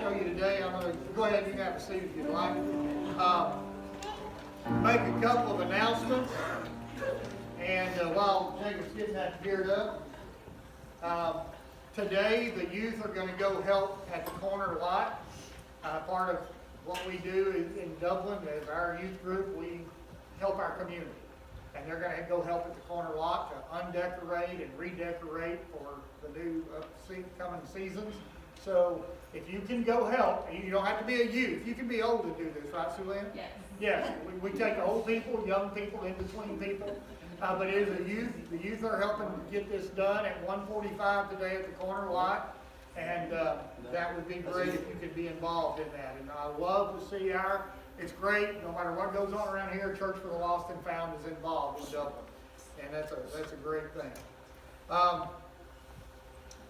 show you today, I'm going to go ahead and you can have a seat if you'd like. Make a couple of announcements. And while Jacob's getting that geared up, today the youth are going to go help at the corner lot. Part of what we do in Dublin as our youth group, we help our community. And they're going to go help at the corner lot to undecorate and redecorate for the new coming seasons. So if you can go help, and you don't have to be a youth, you can be old to do this, right, Sue Lynn? Yes. Yes, we take old people, young people, in between people. But it is a youth. The youth are helping get this done at 1:45 today at the corner lot. And that would be great if you could be involved in that. And I love to see it's great, no matter what goes on around here, Church for the Lost and Found is involved in Dublin. And that's a great thing.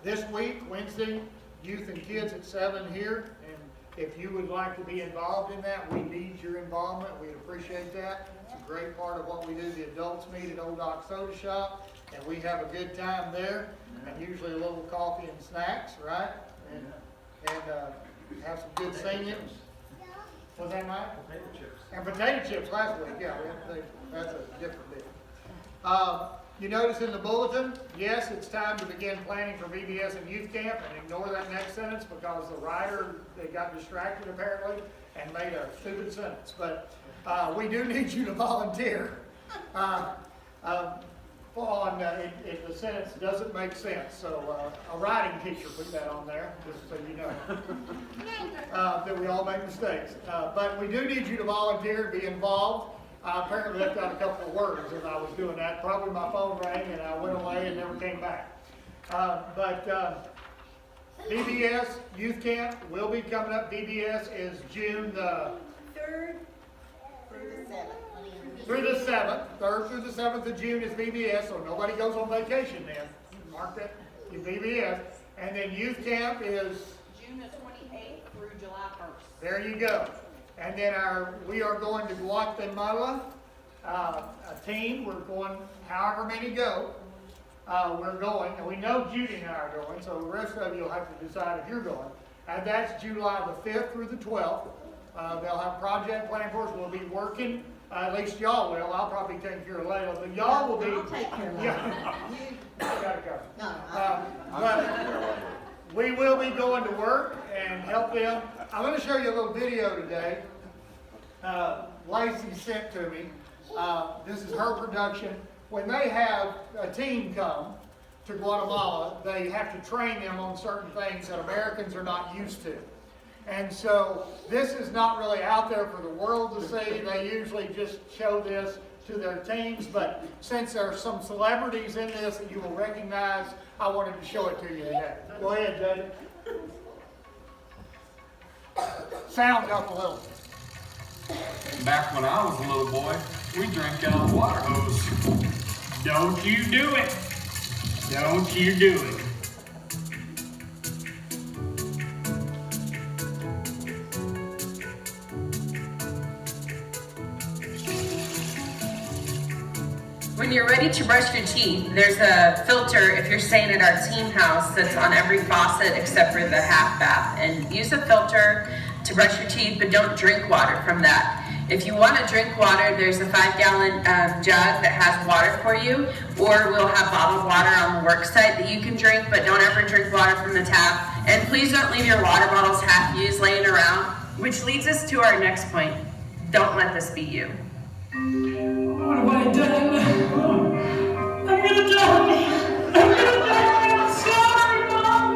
This week, Wednesday, youth and kids at 7 here. And if you would like to be involved in that, we need your involvement. We'd appreciate that. It's a great part of what we do. The adults meet at Old Dock Soda Shop, and we have a good time there. And usually a little coffee and snacks, right? And have some good singing. Was that Mike? Potato chips. And potato chips last week, yeah, that's a different deal. You notice in the bulletin, yes, it's time to begin planning for VBS and youth camp, and ignore that next sentence because the writer, they got distracted apparently and made a stupid sentence. But we do need you to volunteer if the sentence doesn't make sense. So a writing teacher put that on there, just so you know, that we all make mistakes. But we do need you to volunteer, be involved. I apparently left out a couple of words as I was doing that. Probably my phone rang and I went away and never came back. VBS Youth Camp will be coming up. VBS is June the 3rd through the 7th. 3rd through the 7th of June is VBS, so nobody goes on vacation then. Mark that, your VBS. And then Youth Camp is June the 28th through July 1st. there you go. And then we are going to Guatemala, a team. We're going, however many go, we're going. And we know Judy and I are going, so the rest of you will have to decide if you're going. And that's July the 5th through the 12th. They'll have project plan for us. We'll be working, at least y'all will. I'll probably take care of Layla, but y'all will be. I'll take care of Layla. Yeah. I gotta go. But we will be going to work and help them. I'm going to show you a little video today. Lacey sent to me. This is her production. When they have a team come to Guatemala, they have to train them on certain things that Americans are not used to. And so this is not really out there for the world to see. They usually just show this to their teams. But since there are some celebrities in this that you will recognize, I wanted to show it to you today. Go ahead, Judge. Sound up a little. Back when I was a little boy, we drank out of a water hose. Don't you do it. Don't you do it. When you're ready to brush your teeth, there's a filter if you're staying at our team house that's on every faucet except for the half bath. And use a filter to brush your teeth, but don't drink water from that. If you want to drink water, there's a 5-gallon jug that has water for you, or we'll have bottled water on the work site that you can drink, but don't ever drink water from the tap. And please don't leave your water bottles half used laying around, which leads us to our next point. Don't let this be you. What have I done? I'm gonna die. I'm gonna die. I'm sorry, Mom.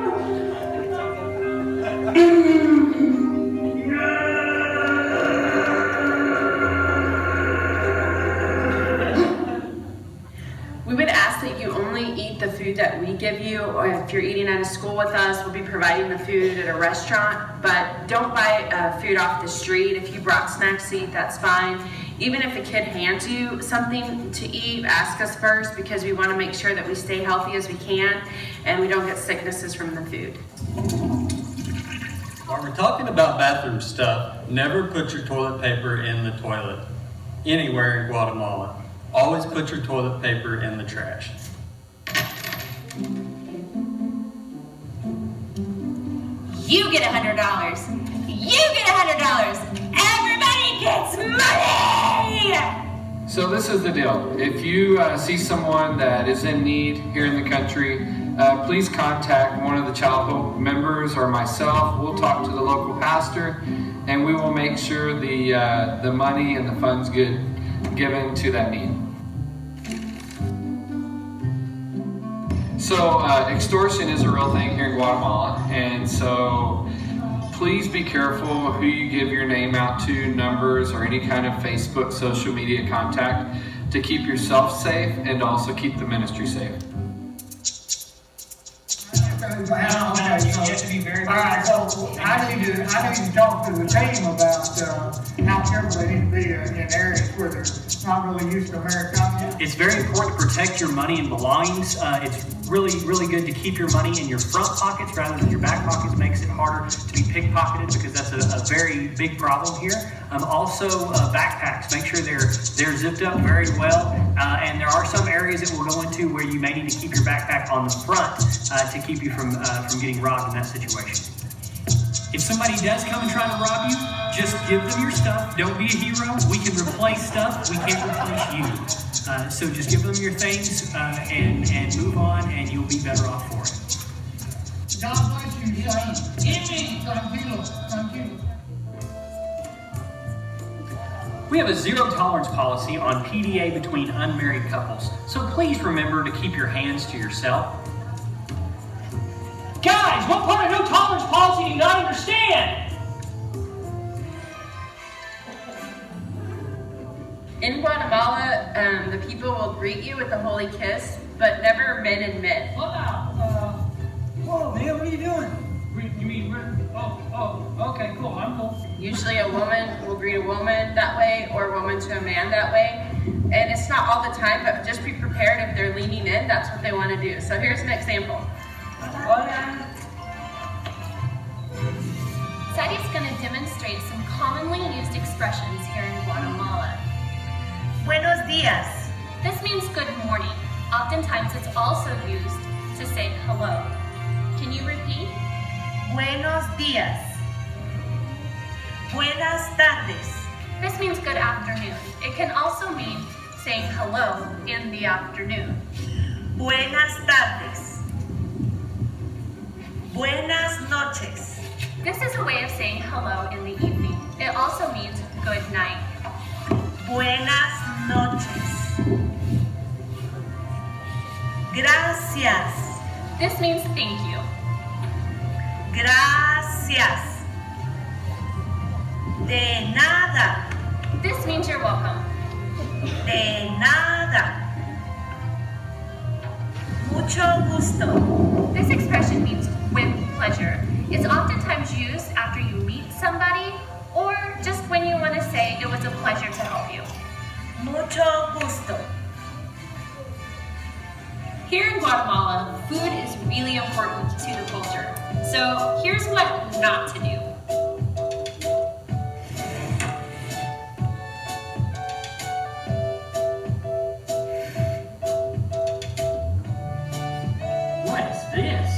We would ask that you only eat the food that we give you, or if you're eating at a school with us, we'll be providing the food at a restaurant, but don't buy food off the street. If you brought snacks to eat, that's fine. Even if a kid hands you something to eat, ask us first, because we want to make sure that we stay healthy as we can and we don't get sicknesses from the food. While we're talking about bathroom stuff, never put your toilet paper in the toilet anywhere in Guatemala. Always put your toilet paper in the trash. You get $100. You get $100. Everybody gets money! So this is the deal. If you see someone that is in need here in the country, please contact one of the Child Hope members or myself. We'll talk to the local pastor, and we will make sure the money and the funds get given to that need. So extortion is a real thing here in Guatemala, and so please be careful who you give your name out to, numbers, or any kind of Facebook, social media contact to keep yourself safe and also keep the ministry safe. You have to be very, all right, so I need to talk to the team about how careful they need to be in areas where they're not really used to Americana. It's very important to protect your money and belongings. It's really good to keep your money in your front pockets rather than your back pockets. Makes it harder to be pickpocketed because that's a very big problem here. Also, backpacks. Make sure they're zipped up very well. And there are some areas that we'll go into where you may need to keep your backpack on the front to keep you from getting robbed in that situation. If somebody does come and try to rob you, just give them your stuff. Don't be a hero. We can replace stuff. We can't replace you. So just give them your things and move on, and you'll be better off for it. God bless you, son. Tranquilo. We have a zero tolerance policy on PDA between unmarried couples, so please remember to keep your hands to yourself. Guys, what part of no tolerance policy do you not understand? In Guatemala, the people will greet you with a holy kiss, but never men and men. Whoa, man, what are you doing? You mean, okay, cool, I'm cool. Usually a woman will greet a woman that way, or a woman to a man that way. And it's not all the time, but just be prepared if they're leaning in, that's what they want to do. So here's an example. Sadie's going to demonstrate some commonly used expressions here in Guatemala. Buenos días. This means good morning. Oftentimes it's also used to say hello. Can you repeat? Buenos días. Buenas tardes. This means good afternoon. It can also mean saying hello in the afternoon. Buenas tardes. Buenas noches. This is a way of saying hello in the evening. It also means good night. Buenas noches. Gracias. This means thank you. Gracias. De nada. This means you're welcome. De nada. Mucho gusto. This expression means with pleasure. It's oftentimes used after you meet somebody or just when you want to say it was a pleasure to help you. Mucho gusto. Here in Guatemala, food is really important to the culture. So here's what not to do. What is this?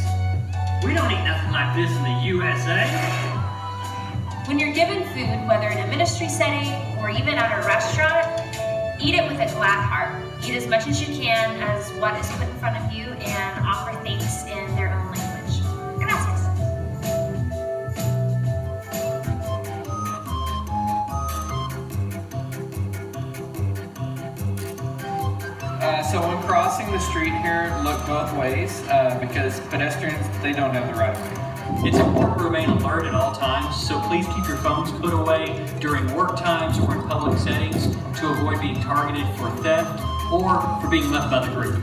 We don't eat nothing like this in the USA. When you're given food, whether in a ministry setting or even at a restaurant, eat it with a glad heart. Eat as much as you can as what is put in front of you and offer thanks in their own language. Gracias. So when crossing the street here, look both ways because pedestrians, they don't have the right of way. It's important to remain alert at all times, so please keep your phones put away during work times or in public settings to avoid being targeted for theft or for being left by the group.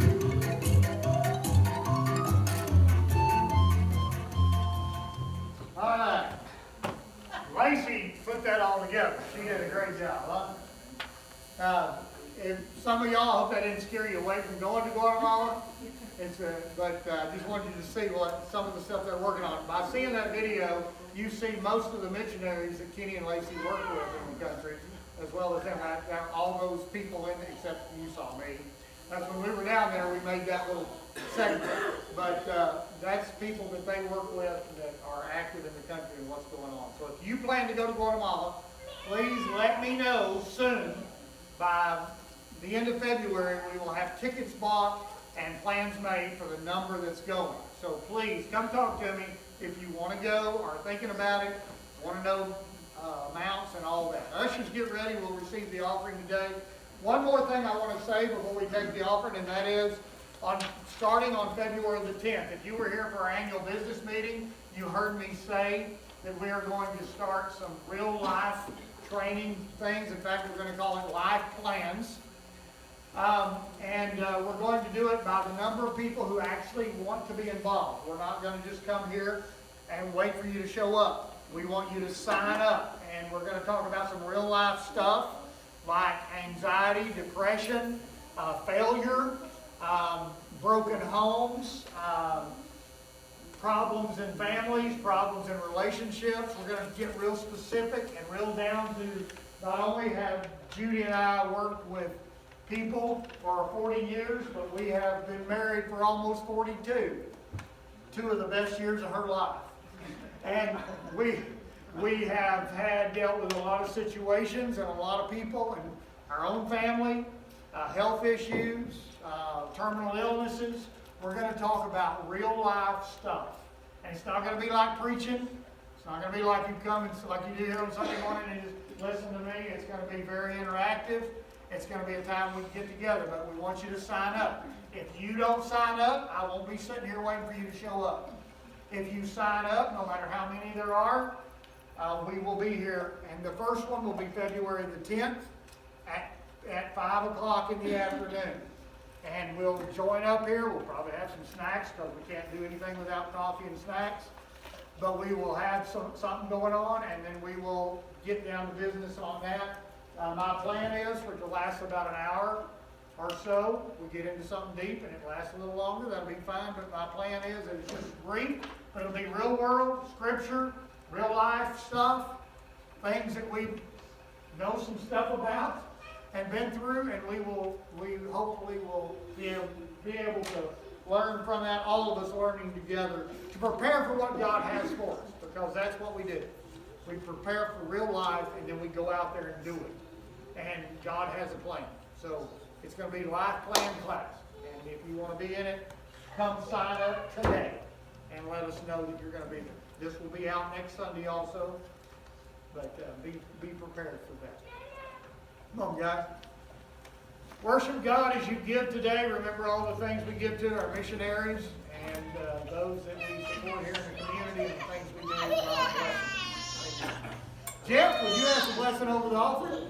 All right. Lacey put that all together. She did a great job, huh? If some of y'all, hope that didn't scare you away from going to Guatemala. But I just wanted you to see what some of the stuff they're working on. By seeing that video, you see most of the missionaries that Kenny and Lacey work with in the country, as well as them, all those people in it, except you saw me. That's when we were down there, we made that little segment. But that's people that they work with that are active in the country and what's going on. So if you plan to go to Guatemala, please let me know soon. By the end of February, we will have tickets bought and plans made for the number that's going. So please come talk to me if you want to go or are thinking about it, want to know amounts and all that. Ushers, get ready. We'll receive the offering today. One more thing I want to say before we take the offering, and that is starting on February the 10th. If you were here for our annual business meeting, you heard me say that we are going to start some real life training things. In fact, we're going to call it life plans. We're going to do it by the number of people who actually want to be involved. We're not going to just come here and wait for you to show up. We want you to sign up, and we're going to talk about some real life stuff like anxiety, depression, failure, broken homes, problems in families, problems in relationships. We're going to get real specific and real down to not only have Judy and I worked with people for 40 years, but we have been married for almost 42. 2 of the best years of her life. And we have dealt with a lot of situations and a lot of people in our own family, health issues, terminal illnesses. We're going to talk about real life stuff. And it's not going to be like preaching. It's not going to be like you come and like you do here on Sunday morning and just listen to me. It's going to be very interactive. It's going to be a time we can get together, but we want you to sign up. If you don't sign up, I won't be sitting here waiting for you to show up. If you sign up, no matter how many there are, we will be here. And the first one will be February the 10th at 5 o'clock in the afternoon. And we'll join up here. We'll probably have some snacks because we can't do anything without coffee and snacks. But we will have something going on, and then we will get down to business on that. My plan is for it to last about an hour or so. We get into something deep and it lasts a little longer. That'll be fine. But my plan is that it's just brief, but it'll be real world, scripture, real life stuff, things that we know some stuff about and been through, and we hopefully will be able to learn from that, all of us learning together to prepare for what God has for us, because that's what we do. We prepare for real life, and then we go out there and do it. And God has a plan. So it's going to be life plan class. And if you want to be in it, come sign up today and let us know that you're going to be there. This will be out next Sunday also, but be prepared for that. Come on, guys. Worship God as you give today. Remember all the things we give to our missionaries and those that we support here in the community and the things we do. God bless them. Jeff, would you ask a blessing over the offering?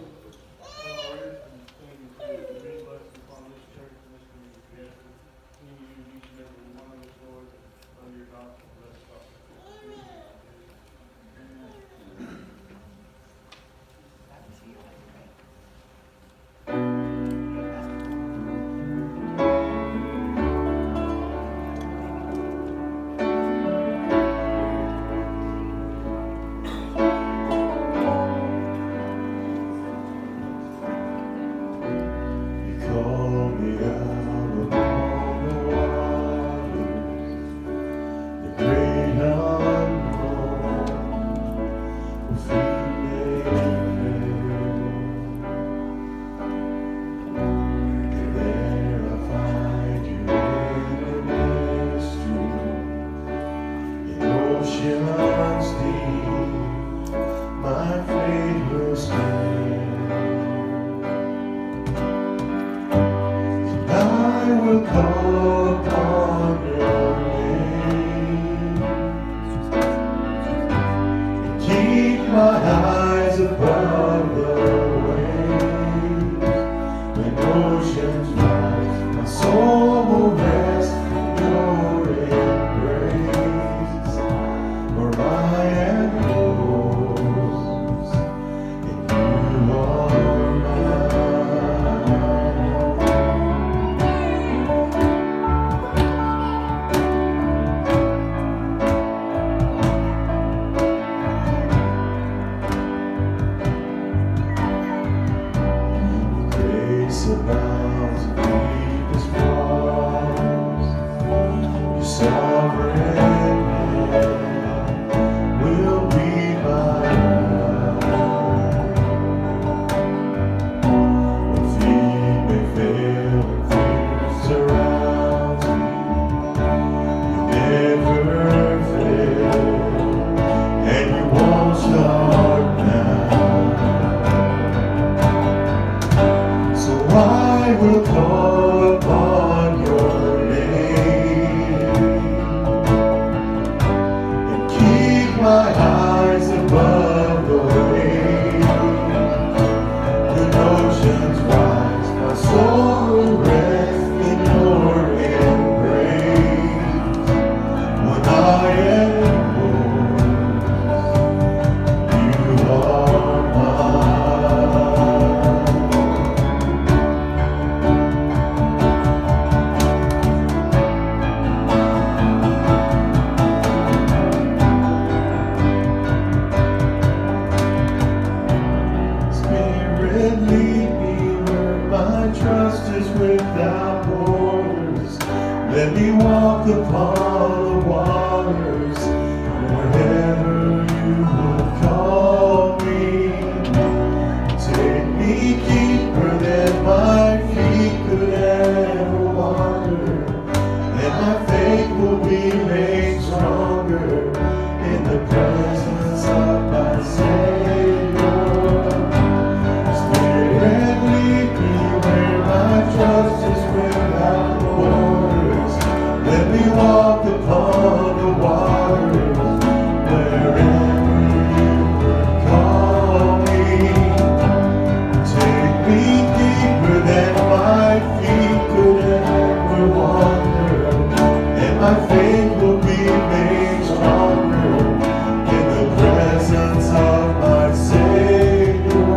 Let me walk upon the waters wherever you would call me. Take me deeper than my feet could ever wander, and my faith will be made stronger in the presence of my Savior. Spirit, lead me where my trust is without borders. Let me walk upon the waters wherever you would call me. Take me deeper than my feet could ever wander, and my faith will be made stronger in the presence of my Savior.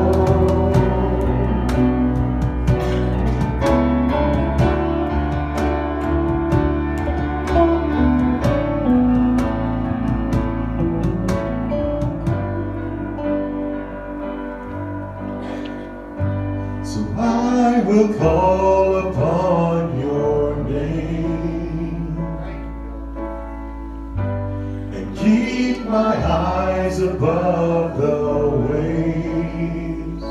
So I will call upon your name and keep my eyes above the waves.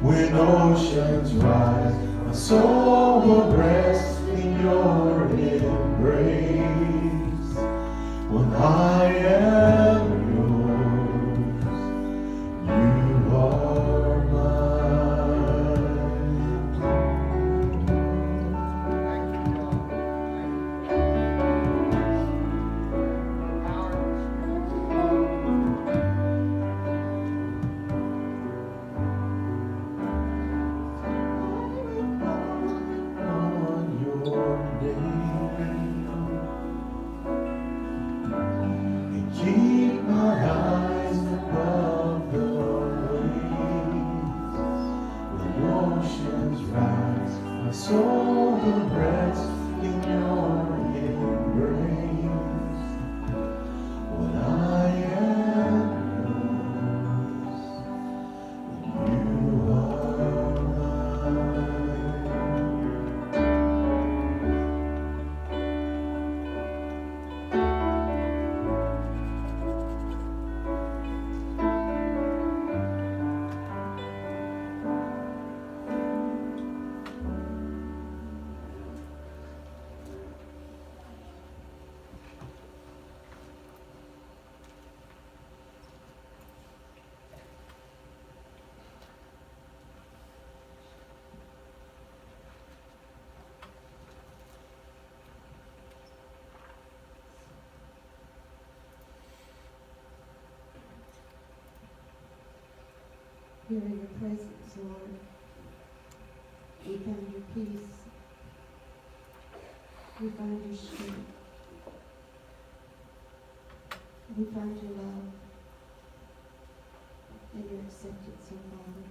When oceans rise, my soul will rest in your embrace. When I am yours, you are mine. On your name and keep my eyes above the waves. When oceans rise, my soul will rest in your embrace. When I am yours, you are mine. Here in your presence, Lord, we find your peace. We find your strength. We find your love and your acceptance, oh Father.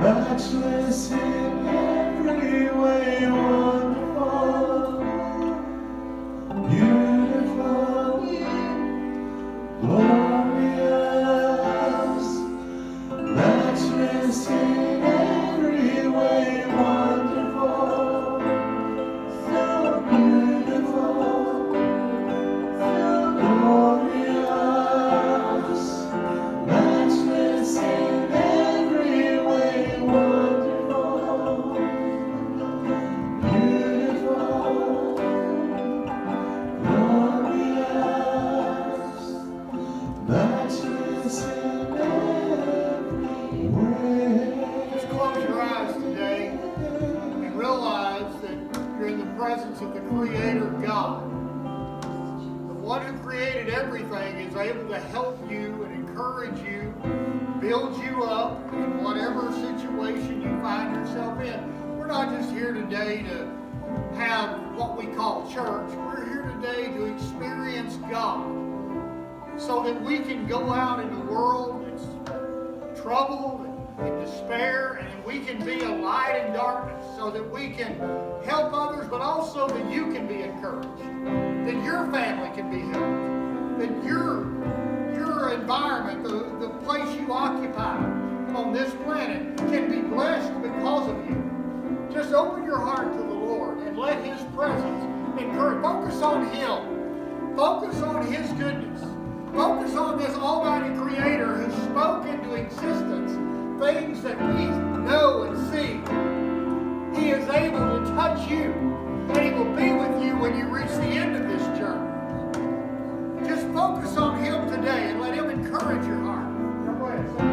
Matchless in every way, wonderful, beautiful, glorious. Matchless in every way, wonderful, so beautiful, so glorious. Matchless in every way, wonderful, beautiful, glorious. Matchless in every way. Just close your eyes today and realize that you're in the presence of the Creator God. The one who created everything is able to help you and encourage you, build you up in whatever situation you find yourself in. We're not just here today to have what we call church. We're here today to experience God so that we can go out in the world that's troubled and despair, and we can be a light in darkness so that we can help others, but also that you can be encouraged, that your family can be helped, that your environment, the place you occupy on this planet can be blessed because of you. Just open your heart to the Lord and let His presence encourage. Focus on Him. Focus on His goodness. Focus on this Almighty Creator who spoke into existence things that we know and see. He is able to touch you, and He will be with you when you reach the end of this journey. Just focus on Him today and let Him encourage your heart. Now go ahead, sing.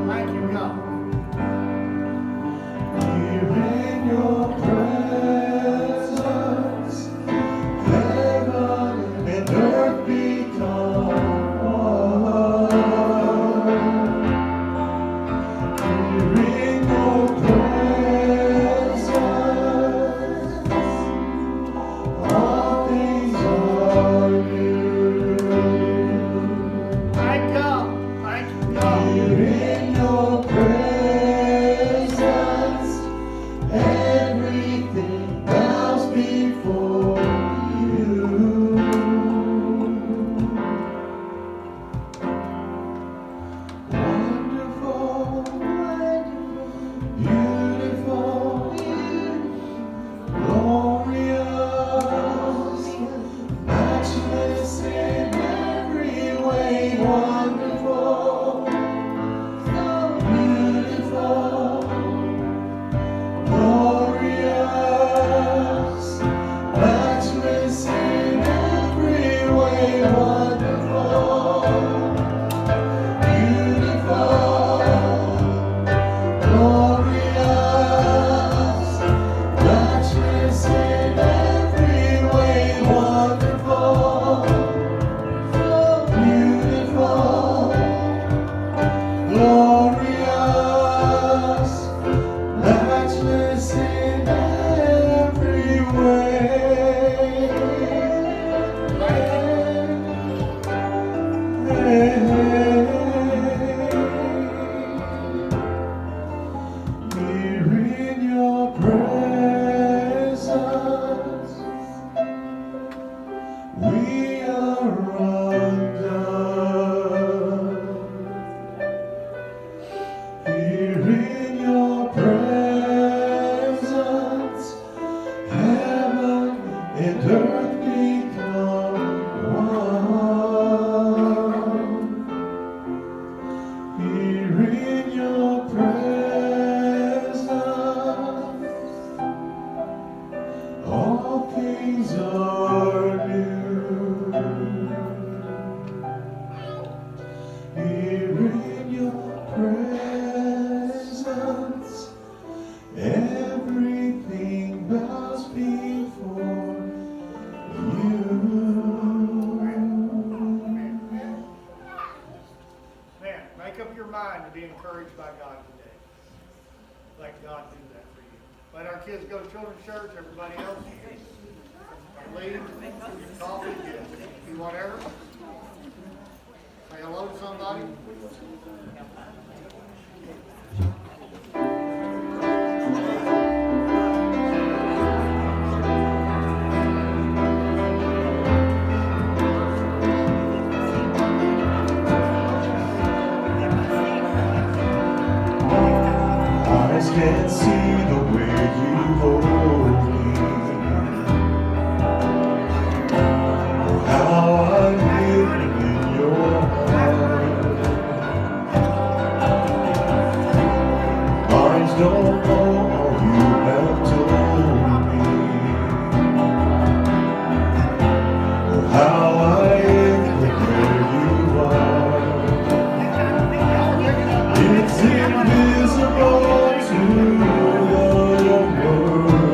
Thank you, God. Here in your presence, heaven and earth become one. Here in your presence, all things are new. Thank God. Thank you, God. Here in your presence, everything bows before you. Wonderful, beautiful, glorious, matchless in every way, wonderful. here in your presence. Everything bows before you. Man, make up your mind to be encouraged by God today. Let God do that for you. Let our kids go to children's church, everybody else. Leave, coffee, you whatever. Say hello to somebody. Eyes can't see the way you hold me. How I live in your heart. Eyes don't know all you have told me. How I am where you are. It's invisible to the world,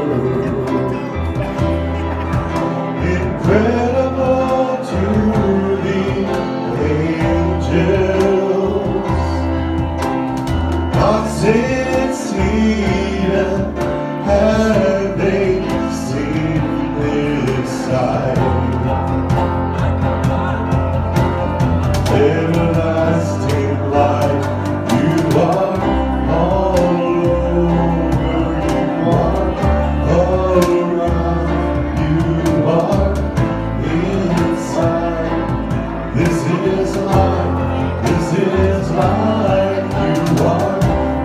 incredible to the angels. Not since Eden have they seen this sight. Everlasting light, you are all over, you are all around, you are inside. This is life, this is life, you are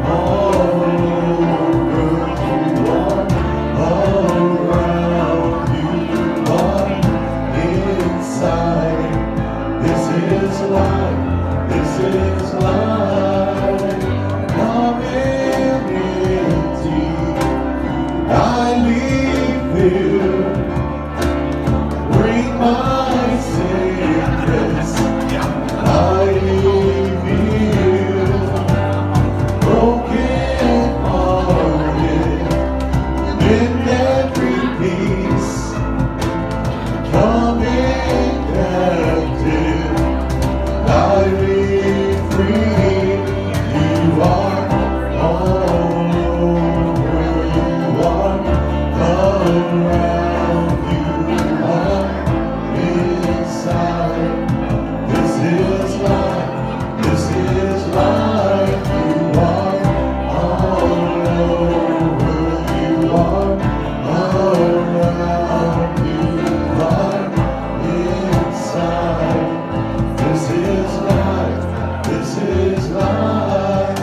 all over, you are all around, you are inside. This is life, this is life, come in deep. I leave you, bring my sickness. I leave you, broken hearted, in every piece, coming captive. I live free, you are all over, you are around, you are inside. This is life, this is life, you are all over, you are around, you are inside. This is life, this is life.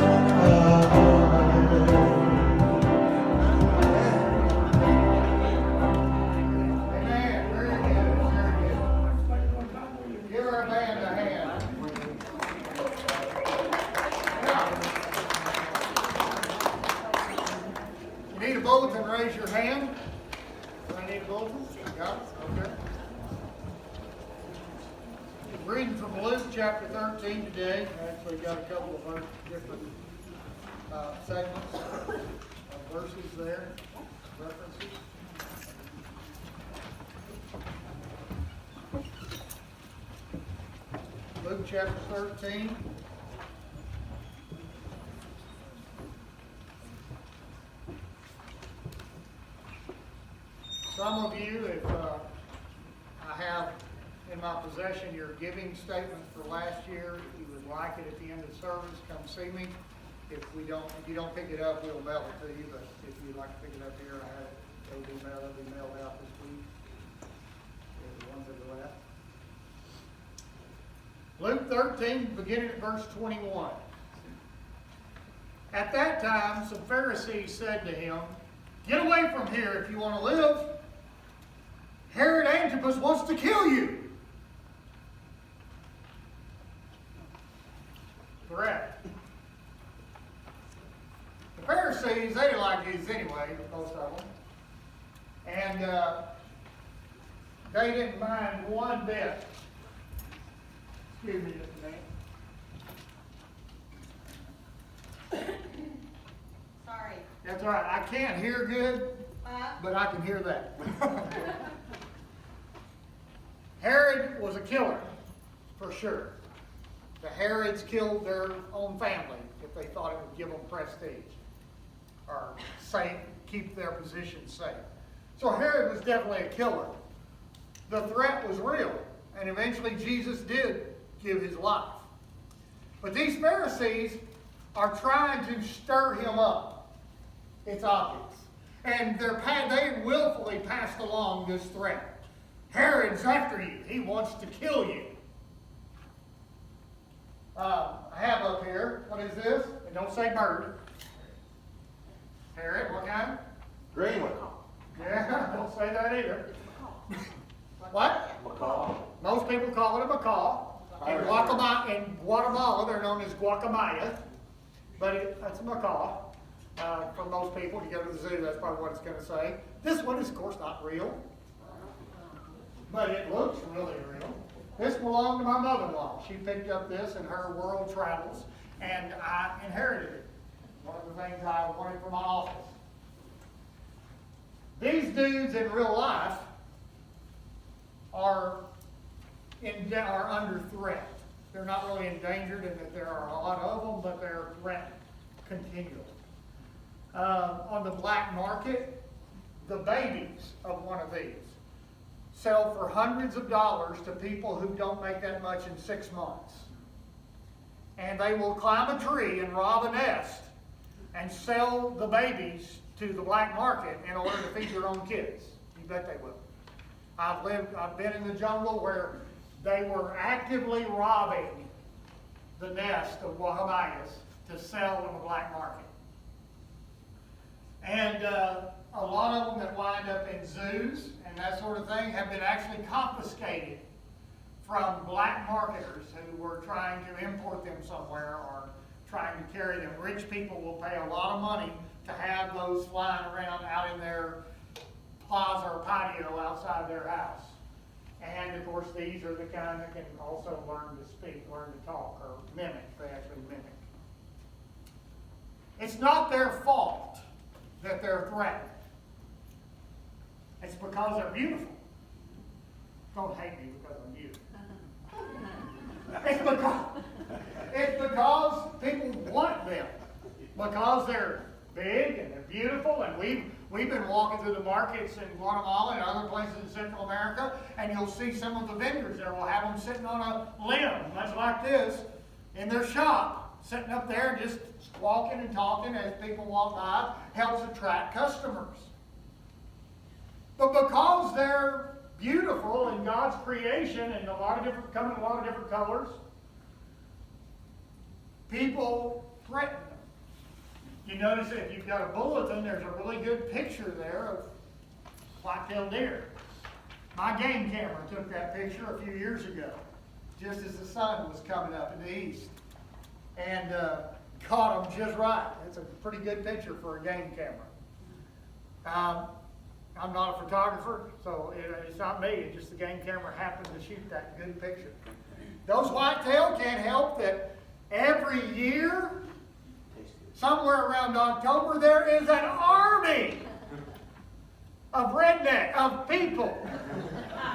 Amen. Very good. Very good. Give our band a hand. You need a bulletin, raise your hand. Do I need a bulletin? Got it? Okay. Reading from Luke chapter 13 today. Actually got a couple of different segments of verses there, references. Luke chapter 13. Some of you, if I have in my possession your giving statement for last year, if you would like it at the end of the service, come see me. If you don't pick it up, we'll mail it to you. But if you'd like to pick it up here, I have it. It'll be mailed out this week. The ones that are left. Luke 13, beginning at verse 21. At that time, some Pharisees said to him, "Get away from here if you want to live. Herod Antipas wants to kill you." Threat. The Pharisees, they didn't like Jesus anyway, most of them. And they didn't mind one bit. Excuse me just a minute. all right. I can't hear good, but I can hear that. Herod was a killer, for sure. The Herods killed their own family if they thought it would give them prestige or keep their position safe. So Herod was definitely a killer. The threat was real, and eventually Jesus did give his life. But these Pharisees are trying to stir him up. It's obvious. And they willfully passed along this threat. Herod's after you. He wants to kill you. I have up here, what is this? And don't say bird. Herod, what kind? Green one. Yeah, don't say that either. What? Macaw. Most people call it a macaw. In Guatemala, they're known as guacamaya. But that's a macaw. For most people, you go to the zoo, that's probably what it's going to say. This one is, of course, not real. But it looks really real. This belonged to my mother-in-law. She picked up this in her world travels, and I inherited it. One of the things I wanted for my office. These dudes in real life are under threat. They're not really endangered in that there are a lot of them, but they're threat continually. On the black market, the babies of one of these sell for hundreds of dollars to people who don't make that much in 6 months. And they will climb a tree and rob a nest and sell the babies to the black market in order to feed their own kids. You bet they will. I've been in the jungle where they were actively robbing the nest of guacamayas to sell in the black market. And a lot of them that wind up in zoos and that sort of thing have been actually confiscated from black marketers who were trying to import them somewhere or trying to carry them. Rich people will pay a lot of money to have those flying around out in their plaza or patio outside their house. And of course, these are the kind that can also learn to speak, learn to talk, or mimic. They actually mimic. It's not their fault that they're threatened. It's because they're beautiful. Don't hate me because I'm beautiful. It's because people want them. Because they're big and they're beautiful, and we've been walking through the markets in Guatemala and other places in Central America, and you'll see some of the vendors there will have them sitting on a limb, much like this, in their shop, sitting up there just walking and talking as people walk by, helps attract customers. But because they're beautiful in God's creation and come in a lot of different colors, people threaten them. You notice that if you've got a bulletin, there's a really good picture there of white-tailed deer. My game camera took that picture a few years ago, just as the sun was coming up in the east, and caught them just right. It's a pretty good picture for a game camera. I'm not a photographer, so it's not me. It's just the game camera happened to shoot that good picture. Those whitetail can't help that every year, somewhere around October, there is an army of people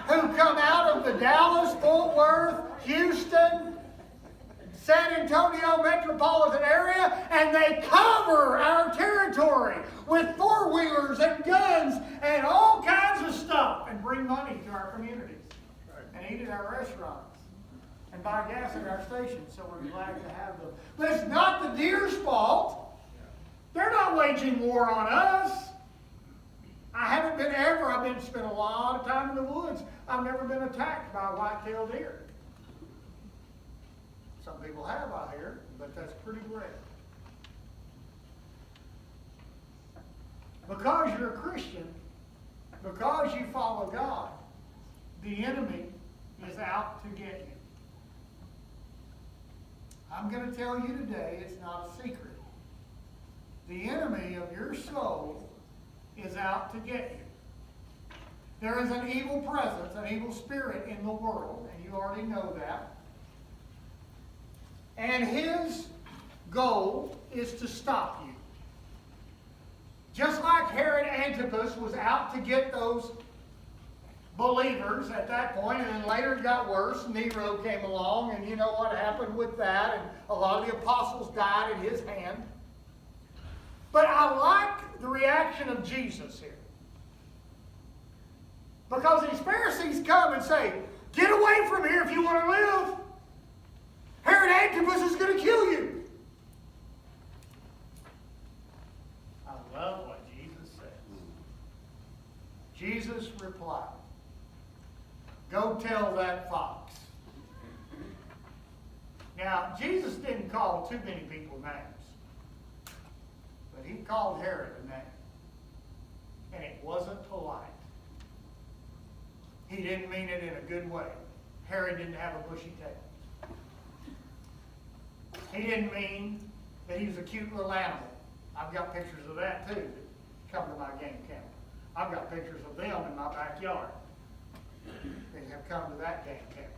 who come out of the Dallas, Fort Worth, Houston, San Antonio metropolitan area, and they cover our territory with four-wheelers and guns and all kinds of stuff and bring money to our communities and eat at our restaurants and buy gas at our stations, so we're glad to have them. But it's not the deer's fault. They're not waging war on us. I haven't been ever. I've spent a lot of time in the woods. I've never been attacked by a white-tailed deer. Some people have out here, but that's pretty rare. Because you're a Christian, because you follow God, the enemy is out to get you. I'm going to tell you today, it's not a secret. The enemy of your soul is out to get you. There is an evil presence, an evil spirit in the world, and you already know that. And his goal is to stop you. Just like Herod Antipas was out to get those believers at that point, and then later it got worse. Nero came along, and you know what happened with that, and a lot of the apostles died at his hand. But I like the reaction of Jesus here. Because these Pharisees come and say, get away from here if you want to live. Herod Antipas is going to kill you. I love what Jesus says. Jesus replied, go tell that fox. Now, Jesus didn't call too many people names, but he called Herod a name. And it wasn't polite. He didn't mean it in a good way. Herod didn't have a bushy tail. He didn't mean that he was a cute little animal. I've got pictures of that too that come to my game camp. I've got pictures of them in my backyard. They have come to that game camp.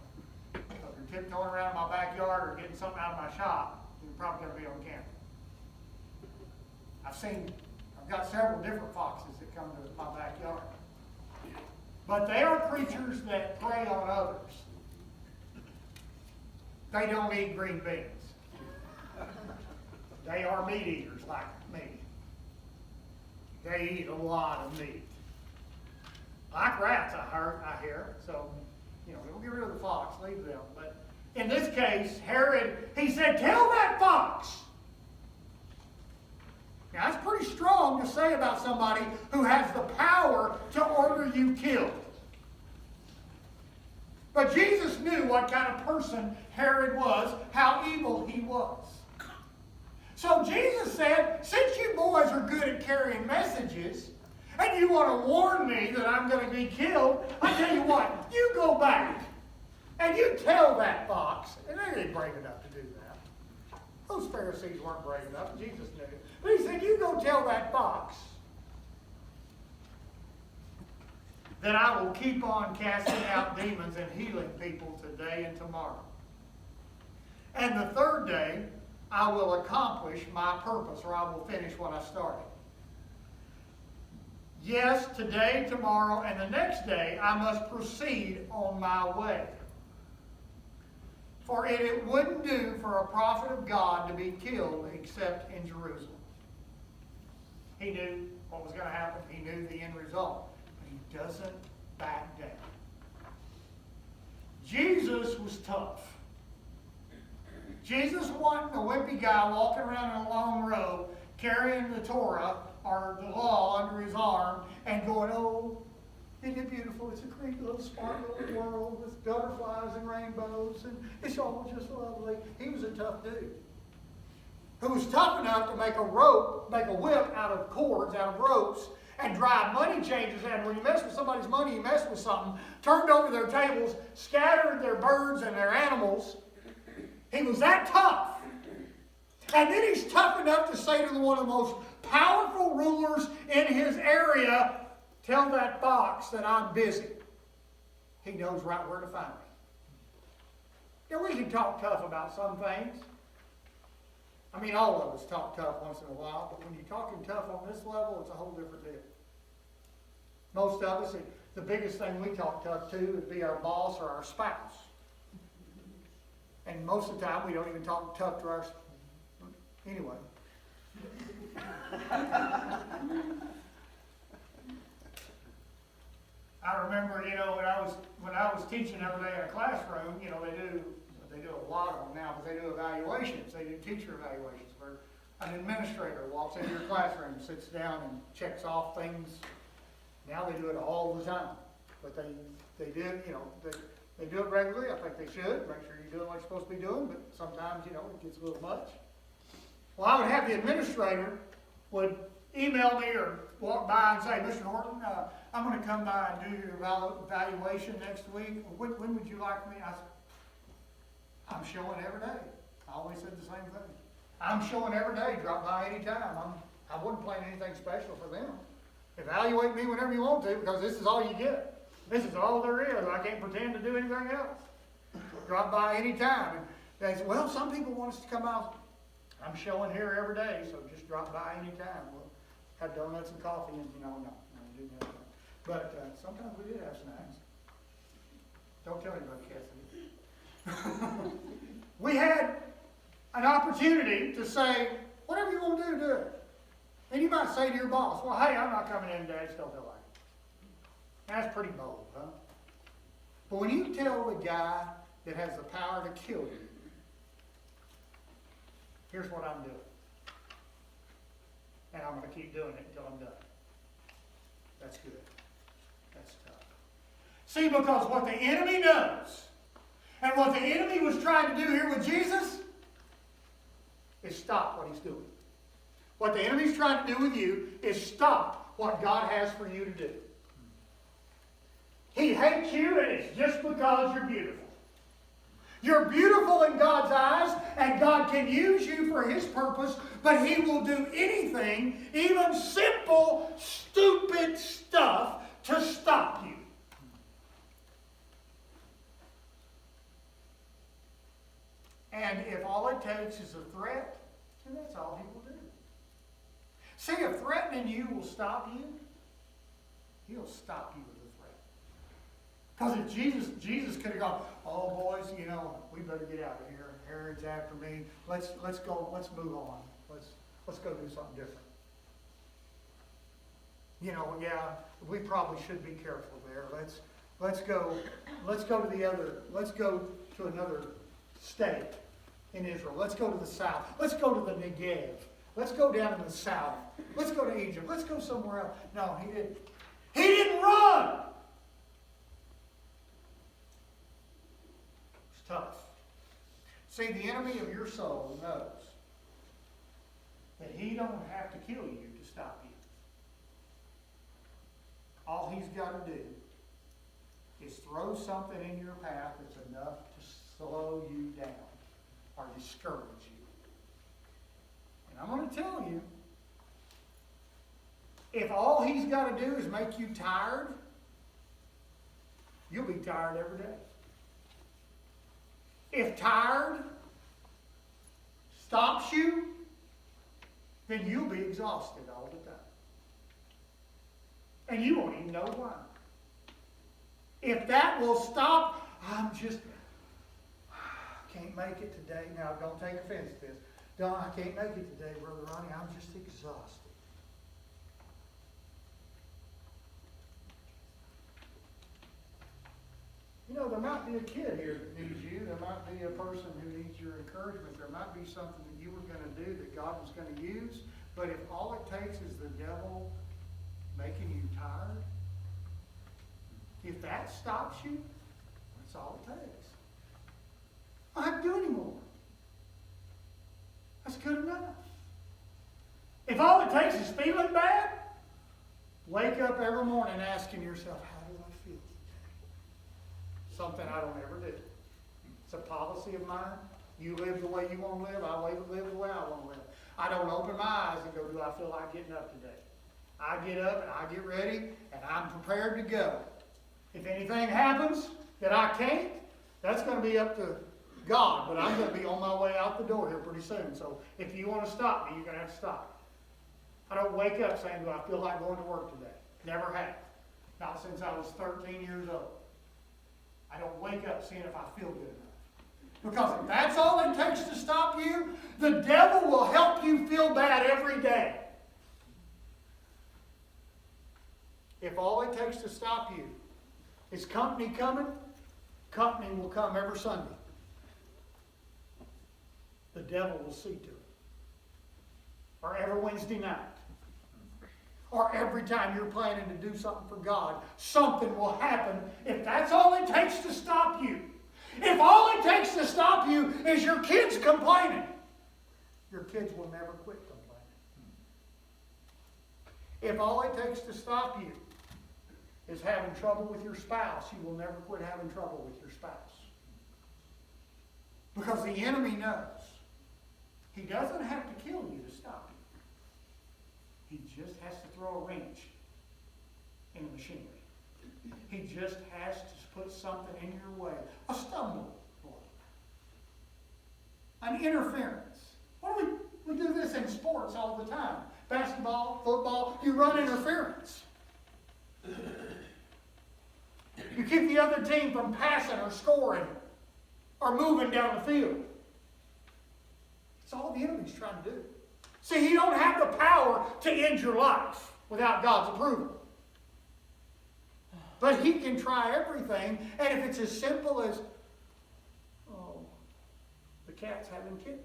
So if you're tiptoeing around my backyard or getting something out of my shop, you're probably going to be on camera. I've got several different foxes that come to my backyard. But they are creatures that prey on others. They don't eat green beans. They are meat eaters like me. They eat a lot of meat. Like rats, I hear. So, we'll get rid of the fox, leave them. But in this case, Herod, he said, tell that fox. Now, that's pretty strong to say about somebody who has the power to order you killed. But Jesus knew what kind of person Herod was, how evil he was. So Jesus said, since you boys are good at carrying messages, and you want to warn me that I'm going to be killed, I tell you what, you go back, and you tell that fox, and they ain't brave enough to do that. Those Pharisees weren't brave enough, Jesus knew. But he said, you go tell that fox that I will keep on casting out demons and healing people today and tomorrow. And the third day, I will accomplish my purpose, or I will finish what I started. Yes, today, tomorrow, and the next day, I must proceed on my way. For it wouldn't do for a prophet of God to be killed except in Jerusalem. He knew what was going to happen. He knew the end result. But he doesn't back down. Jesus was tough. Jesus wasn't a wimpy guy walking around in a long robe carrying the Torah or the law under his arm and going, oh, isn't it beautiful? It's a great little sparkling world with butterflies and rainbows, and it's all just lovely. He was a tough dude who was tough enough to make a whip out of cords, out of ropes, and drive money changers. And when you mess with somebody's money, you mess with something, turned over their tables, scattered their birds and their animals. He was that tough. And then he's tough enough to say to one of the most powerful rulers in his area, tell that fox that I'm busy. He knows right where to find me. We can talk tough about some things. I mean, all of us talk tough once in a while, but when you're talking tough on this level, it's a whole different deal. Most of us, the biggest thing we talk tough to would be our boss or our spouse. And most of the time, we don't even talk tough to our... Anyway. I remember, when I was teaching every day in a classroom, they do a lot of them now, but they do evaluations. They do teacher evaluations where an administrator walks into your classroom, sits down, and checks off things. Now they do it all the time, but they do it regularly. I think they should make sure you're doing what you're supposed to be doing. But sometimes it gets a little much. Well, I would have the administrator would email me or walk by and say, Mr. Horton, I'm going to come by and do your evaluation next week. When would you like me? I said, I'm showing every day. I always said the same thing. I'm showing every day. Drop by anytime. I wouldn't plan anything special for them. Evaluate me whenever you want to, because this is all you get. This is all there is. I can't pretend to do anything else. Drop by anytime. And they say, well, some people want us to come out. I'm showing here every day, so just drop by anytime. Well, Had donuts and coffee, and no, we didn't have that. But sometimes we did have snacks. Don't tell anybody, Cassidy. We had an opportunity to say, whatever you want to do it. And you might say to your boss, well, hey, I'm not coming in today, I just don't feel like it. That's pretty bold, huh? But when you tell the guy that has the power to kill you, here's what I'm doing. And I'm going to keep doing it until I'm done. That's good. That's tough. See, because what the enemy knows, and what the enemy was trying to do here with Jesus, is stop what he's doing. What the enemy's trying to do with you is stop what God has for you to do. He hates you, and it's just because you're beautiful. You're beautiful in God's eyes, and God can use you for His purpose, but He will do anything, even simple, stupid stuff, to stop you. And if all it takes is a threat, then that's all He will do. See, if threatening you will stop you, He'll stop you with a threat. Because if Jesus could have gone, oh boys, we better get out of here. Herod's after me. Let's go. Let's move on. Let's go do something different. Yeah, we probably should be careful there. Let's go to another state in Israel. Let's go to the south. Let's go to the Negev. Let's go down in the south. Let's go to Egypt. Let's go somewhere else. No, he didn't. He didn't run. It's tough. See, the enemy of your soul knows that he don't have to kill you to stop you. All he's got to do is throw something in your path that's enough to slow you down or discourage you. And I'm going to tell you, if all he's got to do is make you tired, you'll be tired every day. If tired stops you, then you'll be exhausted all the time. And you won't even know why. If that will stop, can't make it today. Now, don't take offense to this. I can't make it today, Brother Ronnie. I'm just exhausted. There might be a kid here that needs you. There might be a person who needs your encouragement. There might be something that you were going to do that God was going to use. But if all it takes is the devil making you tired, if that stops you, that's all it takes. I don't have to do anymore. That's good enough. If all it takes is feeling bad, wake up every morning asking yourself, how do I feel today? Something I don't ever do. It's a policy of mine. You live the way you want to live. I live the way I want to live. I don't open my eyes and go, do I feel like getting up today? I get up and I get ready and I'm prepared to go. If anything happens that I can't, that's going to be up to God, but I'm going to be on my way out the door here pretty soon. So if you want to stop me, you're going to have to stop. I don't wake up saying, do I feel like going to work today? Never have. Not since I was 13 years old. I don't wake up seeing if I feel good enough. Because if that's all it takes to stop you, the devil will help you feel bad every day. If all it takes to stop you is company coming, company will come every Sunday. The devil will see to it. Or every Wednesday night. Or every time you're planning to do something for God, something will happen if that's all it takes to stop you. If all it takes to stop you is your kids complaining, your kids will never quit complaining. If all it takes to stop you is having trouble with your spouse, you will never quit having trouble with your spouse. Because the enemy knows he doesn't have to kill you to stop you. He just has to throw a wrench in the machinery. He just has to put something in your way. A stumble block. An interference. We do this in sports all the time. basketball, football, you run interference. You keep the other team from passing or scoring or moving down the field. It's all the enemy's trying to do. See, he don't have the power to end your life without God's approval. But he can try everything, and if it's as simple as, oh, the cat's having kittens.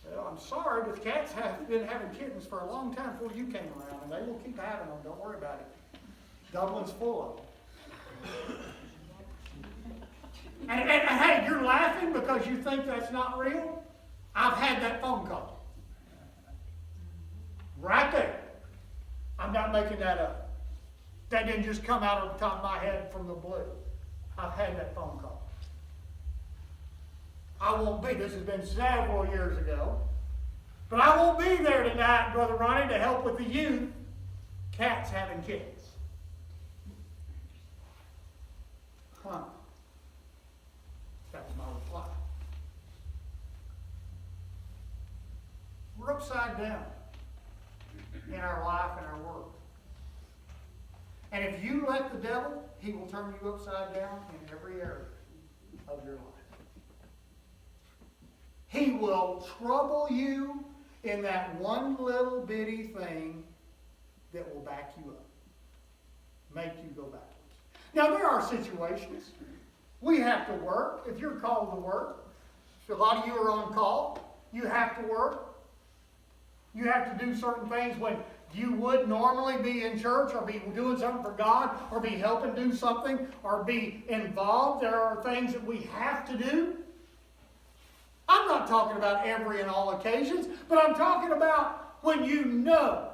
Well, I'm sorry, but the cats have been having kittens for a long time before you came around, and they will keep having them. Don't worry about it. Dublin's full of them. And hey, you're laughing because you think that's not real? I've had that phone call. Right there. I'm not making that up. That didn't just come out of the top of my head from the blue. I've had that phone call. I won't be, this has been several years ago, but I won't be there tonight, Brother Ronnie, to help with the youth. Cats having kittens. Huh. That was my reply. We're upside down in our life and our work. And if you let the devil, he will turn you upside down in every area of your life. He will trouble you in that one little bitty thing that will back you up, make you go backwards. Now, there are situations we have to work. If you're called to work, a lot of you are on call, you have to work. You have to do certain things when you would normally be in church or be doing something for God or be helping do something or be involved. There are things that we have to do. I'm not talking about every and all occasions, but I'm talking about when you know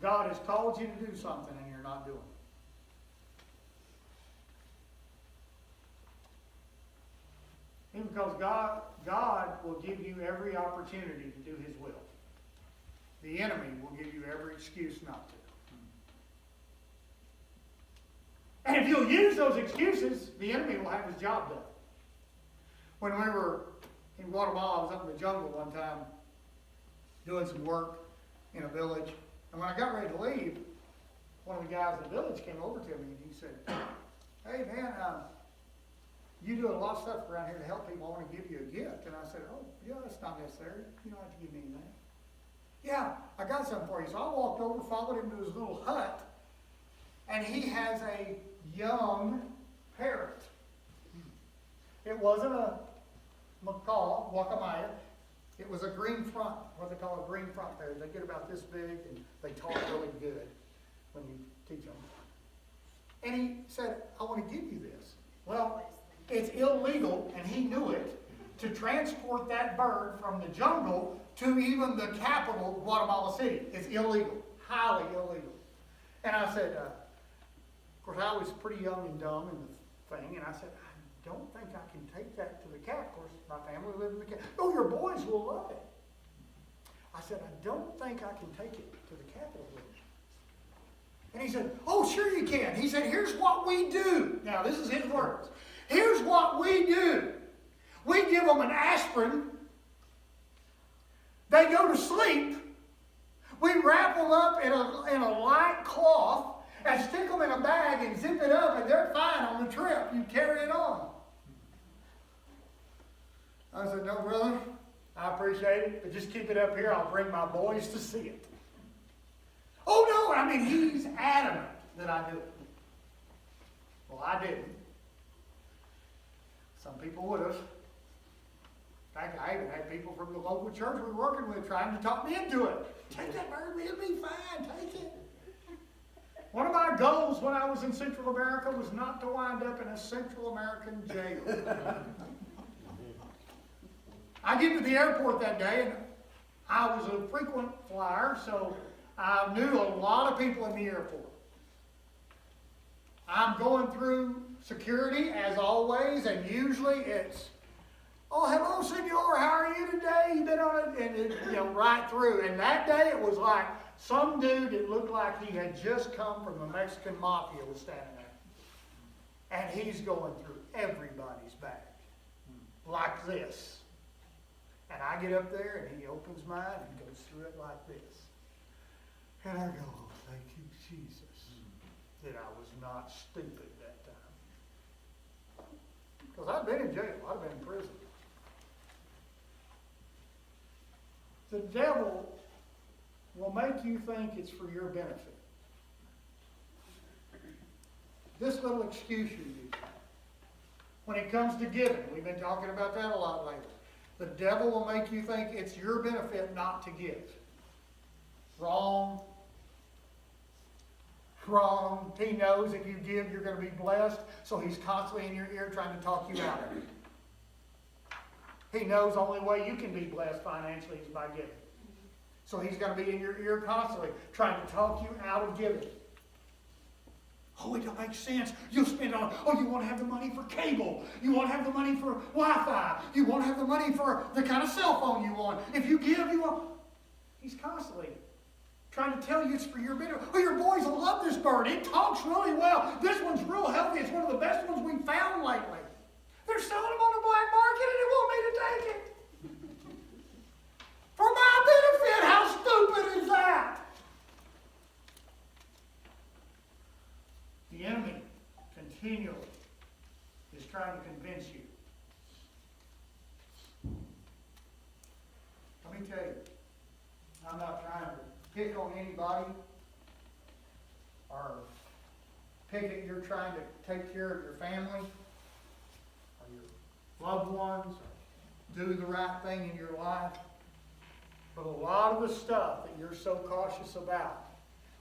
God has called you to do something and you're not doing it. Even because God will give you every opportunity to do His will. The enemy will give you every excuse not to. And if you'll use those excuses, the enemy will have his job done. When we were in Guatemala, I was up in the jungle one time doing some work in a village. And when I got ready to leave, one of the guys in the village came over to me and he said, "Hey man, you do a lot of stuff around here to help people. I want to give you a gift." And I said, "Oh, yeah, that's not necessary. You don't have to give me anything." "Yeah, I got something for you." So I walked over, followed him to his little hut, and he has a young parrot. It wasn't a macaw, guacamaya. It was a green front, what they call a green front parrot. They get about this big, and they talk really good when you teach them. And he said, "I want to give you this." Well, it's illegal, and he knew it, to transport that bird from the jungle to even the capital, Guatemala City. It's illegal, highly illegal. And I said, of course, I was pretty young and dumb in the thing, and I said, "I don't think I can take that to the capital." Of course, my family lived in the capital. "Oh, your boys will love it." I said, "I don't think I can take it to the capital with me." And he said, "Oh, sure you can." He said, "Here's what we do." Now, this is his words. "Here's what we do. We give them an aspirin. They go to sleep. We wrap them up in a light cloth and stick them in a bag and zip it up, and they're fine on the trip. You carry it on." I said, "No, brother, I appreciate it, but just keep it up here. I'll bring my boys to see it." "Oh, no," I mean, he's adamant that I do it. Well, I didn't. Some people would have. In fact, I even had people from the local church we were working with trying to talk me into it. "Take that bird, it'll be fine, take it." One of my goals when I was in Central America was not to wind up in a Central American jail. I get to the airport that day, and I was a frequent flyer, so I knew a lot of people in the airport. I'm going through security as always, and usually it's, "Oh, hello, senor, how are you today? You been on it?" And right through. And that day it was like some dude that looked like he had just come from the Mexican mafia was standing there. And he's going through everybody's bag like this. And I I get up there and he opens mine and goes through it like this. And I go, oh, thank you, Jesus, that I was not stupid that time. Because I'd been in jail. I'd been in prison. The devil will make you think it's for your benefit. This little excuse you use. When it comes to giving, we've been talking about that a lot lately. The devil will make you think it's your benefit not to give. Wrong. Wrong. He knows if you give, you're going to be blessed, so he's constantly in your ear trying to talk you out of it. He knows the only way you can be blessed financially is by giving. So he's going to be in your ear constantly trying to talk you out of giving. Oh, it don't make sense. You'll spend it on, oh, you want to have the money for cable. You want to have the money for Wi-Fi. You want to have the money for the kind of cell phone you want. If you give, you want. He's constantly trying to tell you it's for your benefit. Oh, your boys will love this bird. It talks really well. This one's real healthy. It's one of the best ones we've found lately. They're selling them on the black market and they want me to take it. For my benefit. How stupid is that? The enemy continually is trying to convince you. Let me tell you, I'm not trying to pick on anybody or pick at you're trying to take care of your family or your loved ones or do the right thing in your life. But a lot of the stuff that you're so cautious about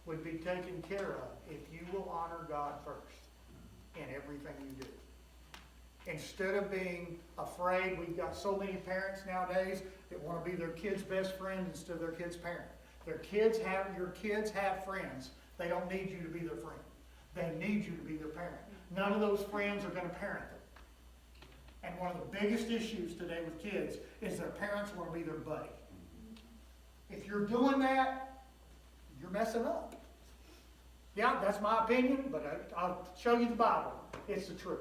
would be taken care of if you will honor God first in everything you do. Instead of being afraid, we've got so many parents nowadays that want to be their kid's best friend instead of their kid's parent. Your kids have friends. They don't need you to be their friend. They need you to be their parent. None of those friends are going to parent them. And one of the biggest issues today with kids is their parents want to be their buddy. If you're doing that, you're messing up. Yeah, that's my opinion, but I'll show you the Bible. It's the truth.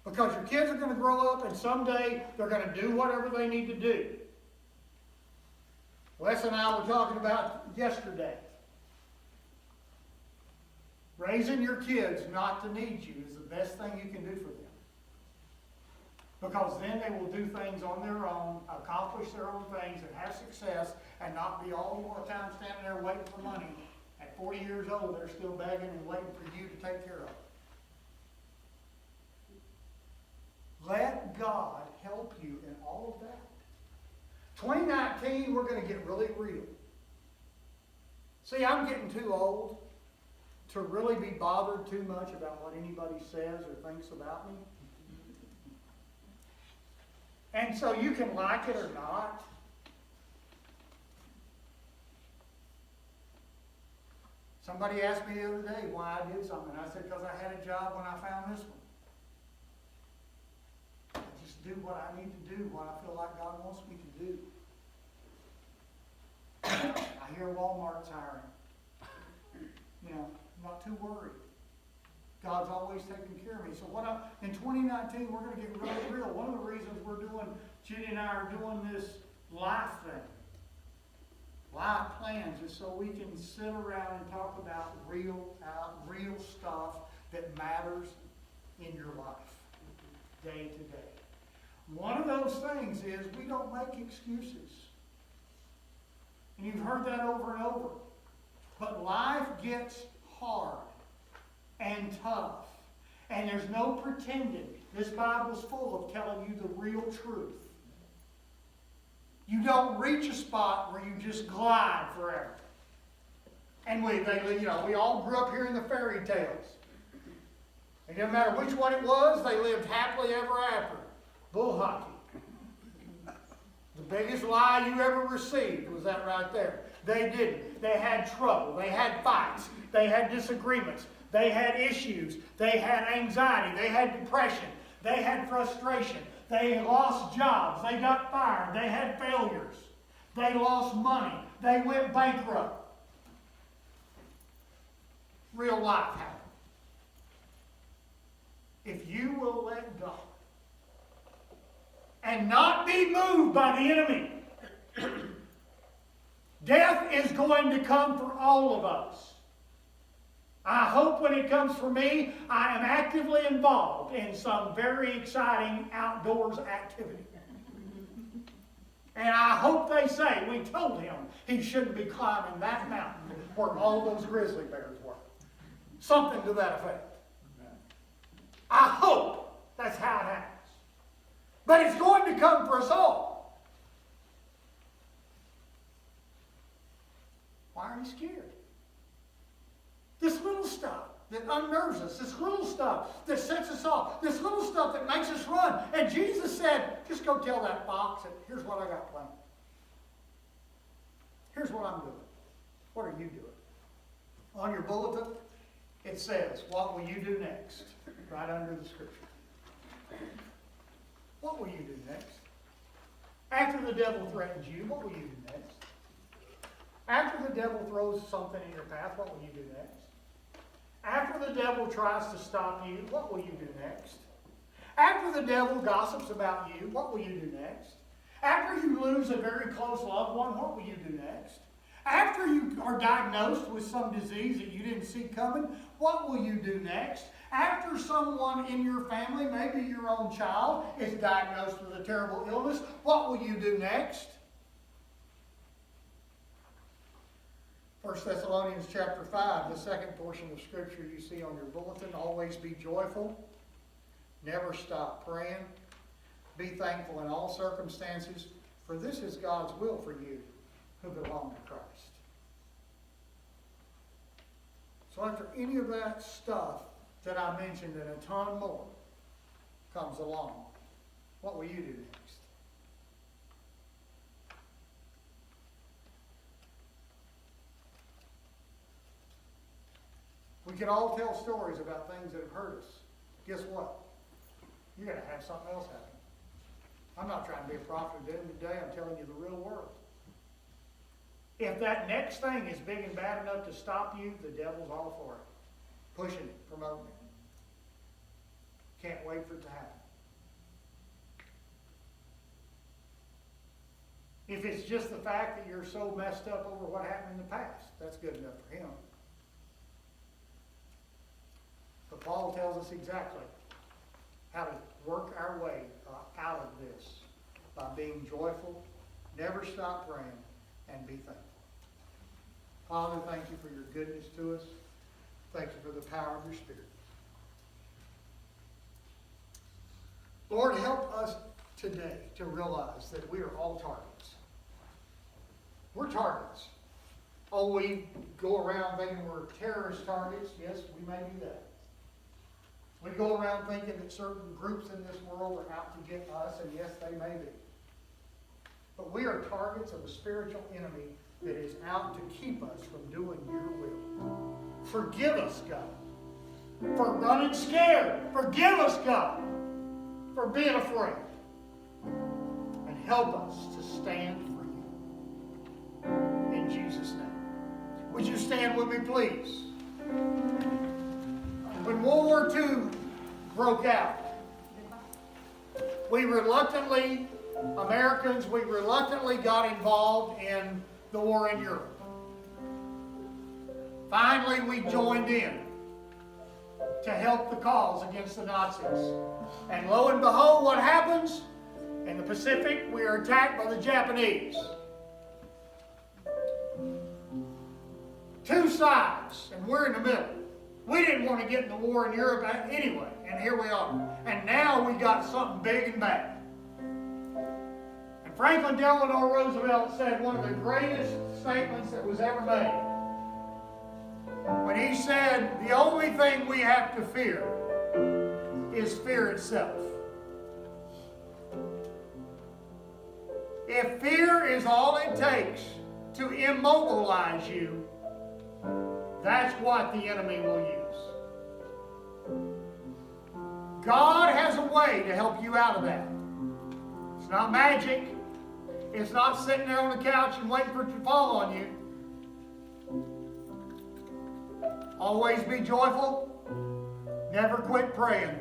Because your kids are going to grow up and someday they're going to do whatever they need to do. Wes and I were talking about yesterday. Raising your kids not to need you is the best thing you can do for them. Because then they will do things on their own, accomplish their own things, and have success, and not be all the time standing there waiting for money. At 40 years old, they're still begging and waiting for you to take care of them. Let God help you in all of that. 2019, we're going to get really real. See, I'm getting too old to really be bothered too much about what anybody says or thinks about me. And so you can like it or not. Somebody asked me the other day why I did something. I said, because I had a job when I found this one. I just do what I need to do, what I feel like God wants me to do. I hear Walmart's hiring. You know, I'm not too worried. God's always taking care of me. So in 2019, we're going to get really real. One of the reasons Judy and I are doing this life thing, life plans, is so we can sit around and talk about real stuff that matters in your life, day to day. One of those things is we don't make excuses. And you've heard that over and over. But life gets hard and tough. And there's no pretending. This Bible's full of telling you the real truth. You don't reach a spot where you just glide forever. And we all grew up hearing the fairy tales. It didn't matter which one it was, they lived happily ever after. Bull hockey. The biggest lie you ever received was that right there. They didn't. They had trouble. They had fights. They had disagreements. They had issues. They had anxiety. They had depression. They had frustration. They lost jobs. They got fired. They had failures. They lost money. They went bankrupt. Real life happened. If you will let God and not be moved by the enemy. Death is going to come for all of us. I hope when it comes for me, I am actively involved in some very exciting outdoors activity. And I hope they say, we told him he shouldn't be climbing that mountain where all those grizzly bears were. Something to that effect. I hope that's how it happens. But it's going to come for us all. Why are you scared? This little stuff that unnerves us, this little stuff that sets us off, this little stuff that makes us run. And Jesus said, just go tell that fox that here's what I got planned. Here's what I'm doing. What are you doing? On your bulletin, it says, what will you do next? Right under the scripture. What will you do next? After the devil threatens you, what will you do next? After the devil throws something in your path, what will you do next? After the devil tries to stop you, what will you do next? After the devil gossips about you, what will you do next? After you lose a very close loved one, what will you do next? After you are diagnosed with some disease that you didn't see coming, what will you do next? After someone in your family, maybe your own child, is diagnosed with a terrible illness, what will you do next? 1 Thessalonians chapter 5, the second portion of Scripture you see on your bulletin. Always be joyful. Never stop praying. Be thankful in all circumstances, for this is God's will for you who belong to Christ. So after any of that stuff that I mentioned and a ton more comes along, what will you do next? We can all tell stories about things that have hurt us. Guess what? You're going to have something else happen. I'm not trying to be a prophet of doom today. I'm telling you the real world. If that next thing is big and bad enough to stop you, the devil's all for it. Pushing it, promoting it. Can't wait for it to happen. If it's just the fact that you're so messed up over what happened in the past, that's good enough for him. But Paul tells us exactly how to work our way out of this by being joyful, never stop praying, and be thankful. Father, thank you for your goodness to us. Thank you for the power of your Spirit. Lord, help us today to realize that we are all targets. We're targets. Oh, we go around thinking we're terrorist targets. Yes, we may do that. We go around thinking that certain groups in this world are out to get us, and yes, they may be. But we are targets of a spiritual enemy that is out to keep us from doing your will. Forgive us, God, for running scared. Forgive us, God, for being afraid. And help us to stand for you. In Jesus' name. Would you stand with me, please? When World War II broke out, Americans reluctantly got involved in the war in Europe. Finally, we joined in to help the cause against the Nazis. And lo and behold, what happens? In the Pacific, we are attacked by the Japanese. Two sides, and we're in the middle. We didn't want to get in the war in Europe anyway, and here we are. And now we got something big and bad. And Franklin Delano Roosevelt said one of the greatest statements that was ever made. When he said, the only thing we have to fear is fear itself. If fear is all it takes to immobilize you, that's what the enemy will use. God has a way to help you out of that. It's not magic. It's not sitting there on the couch and waiting for it to fall on you. Always be joyful. Never quit praying.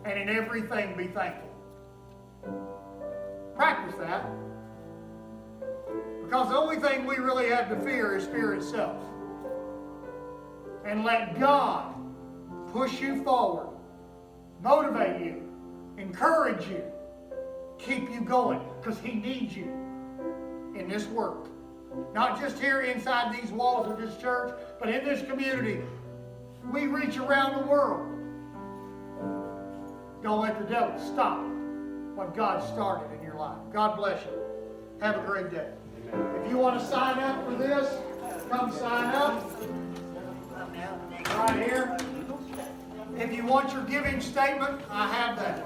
And in everything be thankful. Practice that. Because the only thing we really have to fear is fear itself. And let God push you forward, motivate you, encourage you, keep you going, because He needs you in this work. Not just here inside these walls of this church, but in this community. We reach around the world. Don't let the devil stop what God started in your life. God bless you. Have a great day. If you want to sign up for this, come sign up. Right here. If you want your giving statement, I have that.